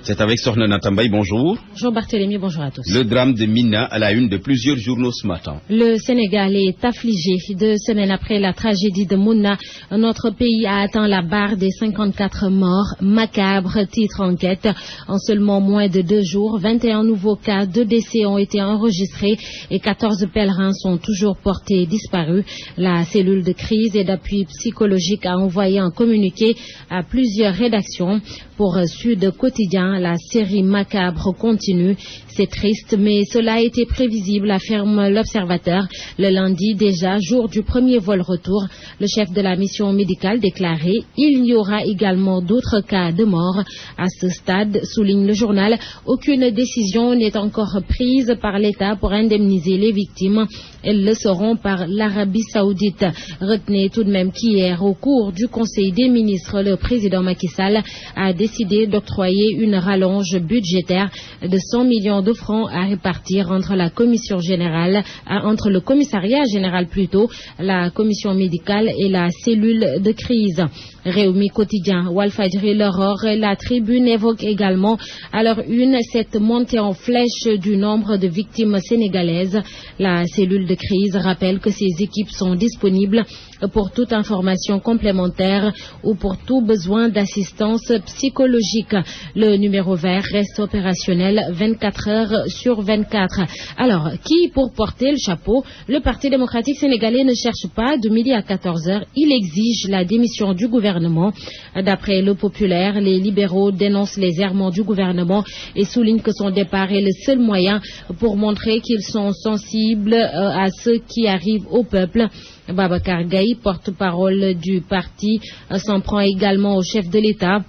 C'est avec Sorna Natambaye, bonjour. Bonjour Barthélémy, bonjour à tous. Le drame de Mina à la une de plusieurs journaux ce matin. Le Sénégal est affligé. 2 semaines après la tragédie de Mouna, notre pays a atteint la barre des 54 morts. Macabre, titre enquête. En seulement moins de 2 jours, 21 nouveaux cas de décès ont été enregistrés et 14 pèlerins sont toujours portés disparus. La cellule de crise et d'appui psychologique a envoyé un communiqué à plusieurs rédactions. Pour Sud Quotidien, la série macabre continue. C'est triste, mais cela a été prévisible, affirme l'Observateur. Le lundi, déjà, jour du premier vol retour, le chef de la mission médicale déclarait « Il y aura également d'autres cas de mort ». À ce stade, souligne le journal, aucune décision n'est encore prise par l'État pour indemniser les victimes. Elles le seront par l'Arabie Saoudite. Retenez tout de même qu'hier, au cours du Conseil des ministres, le président Macky Sall a décidé d'octroyer une rallonge budgétaire de 100 millions de francs à répartir entre la commission générale, entre le commissariat général plutôt, la commission médicale et la cellule de crise. Réumi Quotidien, Walfadjri, l'Aurore, la Tribune évoque également à leur une cette montée en flèche du nombre de victimes sénégalaises. La cellule de crise rappelle que ces équipes sont disponibles pour toute information complémentaire ou pour tout besoin d'assistance psychologique. Le numéro vert reste opérationnel 24 heures sur 24. Alors, qui pour porter le chapeau? Le Parti démocratique sénégalais ne cherche pas. De midi à 14 heures, il exige la démission du gouvernement. D'après Le Populaire, les libéraux dénoncent les errements du gouvernement et soulignent que son départ est le seul moyen pour montrer qu'ils sont sensibles à ce qui arrive au peuple. Babacar Gaye, porte-parole du parti, s'en prend également au chef de l'État.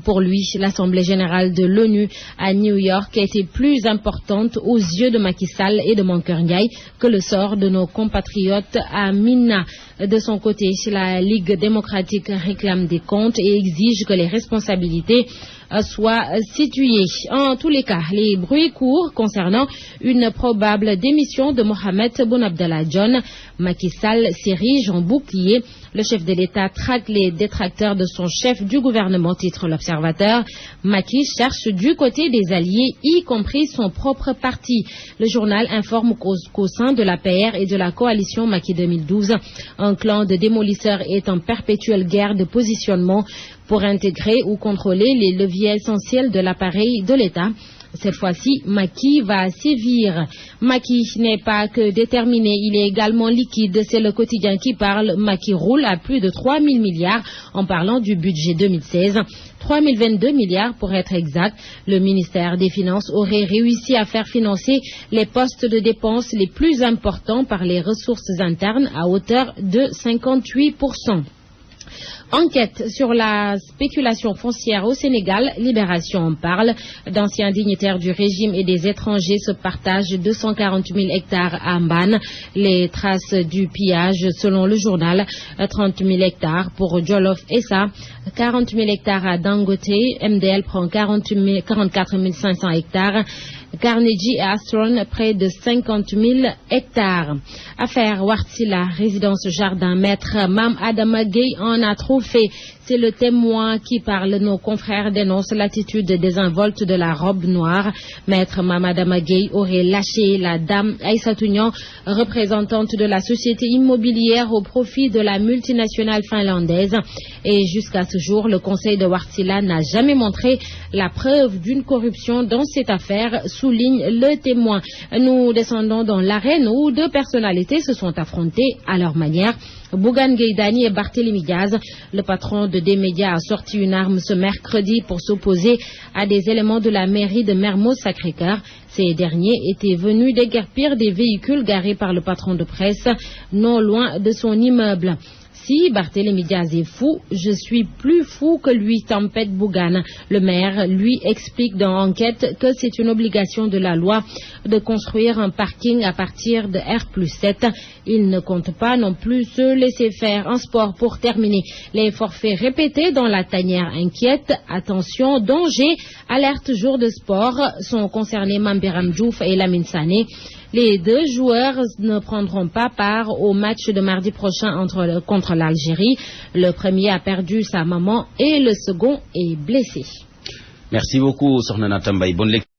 Pour lui, l'Assemblée générale de l'ONU à New York était plus importante aux yeux de Macky Sall et de Mankeur Ndiaye que le sort de nos compatriotes à Mina. De son côté, la Ligue démocratique réclame des comptes et exige que les responsabilités soient situées. En tous les cas, les bruits courent concernant une probable démission de Mohamed Boun Abdallah Dionne. Macky Sall s'érige en bouclier. Le chef de l'État traque les détracteurs de son chef du gouvernement, titre l'Observateur. Macky cherche du côté des alliés, y compris son propre parti. Le journal informe qu'au sein de la PR et de la coalition Macky 2012, un clan de démolisseurs est en perpétuelle guerre de positionnement pour intégrer ou contrôler les leviers essentiels de l'appareil de l'État. Cette fois-ci, Macky va sévir. Macky n'est pas que déterminé, il est également liquide. C'est Le Quotidien qui parle. Macky roule à plus de 3 000 milliards en parlant du budget 2016. 3 022 milliards pour être exact. Le ministère des Finances aurait réussi à faire financer les postes de dépenses les plus importants par les ressources internes à hauteur de 58%. Enquête sur la spéculation foncière au Sénégal, Libération en parle. D'anciens dignitaires du régime et des étrangers se partagent 240 000 hectares à Mbane. Les traces du pillage, selon le journal, 30 000 hectares pour Jolof SA, 40 000 hectares à Dangote, MDL prend 44 500 hectares. Carnegie et Astron, près de 50 000 hectares. Affaire Wartsila, résidence jardin, maître Mam Adama Gueye en a trop fait. C'est le témoin qui parle. Nos confrères dénoncent l'attitude désinvolte de la robe noire. Maître Mam Adama Gueye aurait lâché la dame Aïssatou Niang, représentante de la société immobilière au profit de la multinationale finlandaise. Et jusqu'à ce jour, le conseil de Wartsila n'a jamais montré la preuve d'une corruption dans cette affaire, souligne le témoin. Nous descendons dans l'arène où 2 personnalités se sont affrontées à leur manière. Bougane Gueye Dany et Barthélémy Diaz. Le patron de D-Média a sorti une arme ce mercredi pour s'opposer à des éléments de la mairie de Mermoz Sacré-Cœur. Ces derniers étaient venus déguerpir des véhicules garés par le patron de presse non loin de son immeuble. Si Barthélémy Diaz est fou, je suis plus fou que lui, tempête Bougane. Le maire, lui, explique dans l'enquête que c'est une obligation de la loi de construire un parking à partir de R+7. Il ne compte pas non plus se laisser faire. En sport, pour terminer, les forfaits répétés dans la tanière inquiète. Attention, danger, alerte jour de sport sont concernés Mambiram Diouf et Lamine Sané. Les 2 joueurs ne prendront pas part au match de mardi prochain contre l'Algérie. Le premier a perdu sa maman et le second est blessé. Merci beaucoup, Sokhna Natambay. Bonne lecture.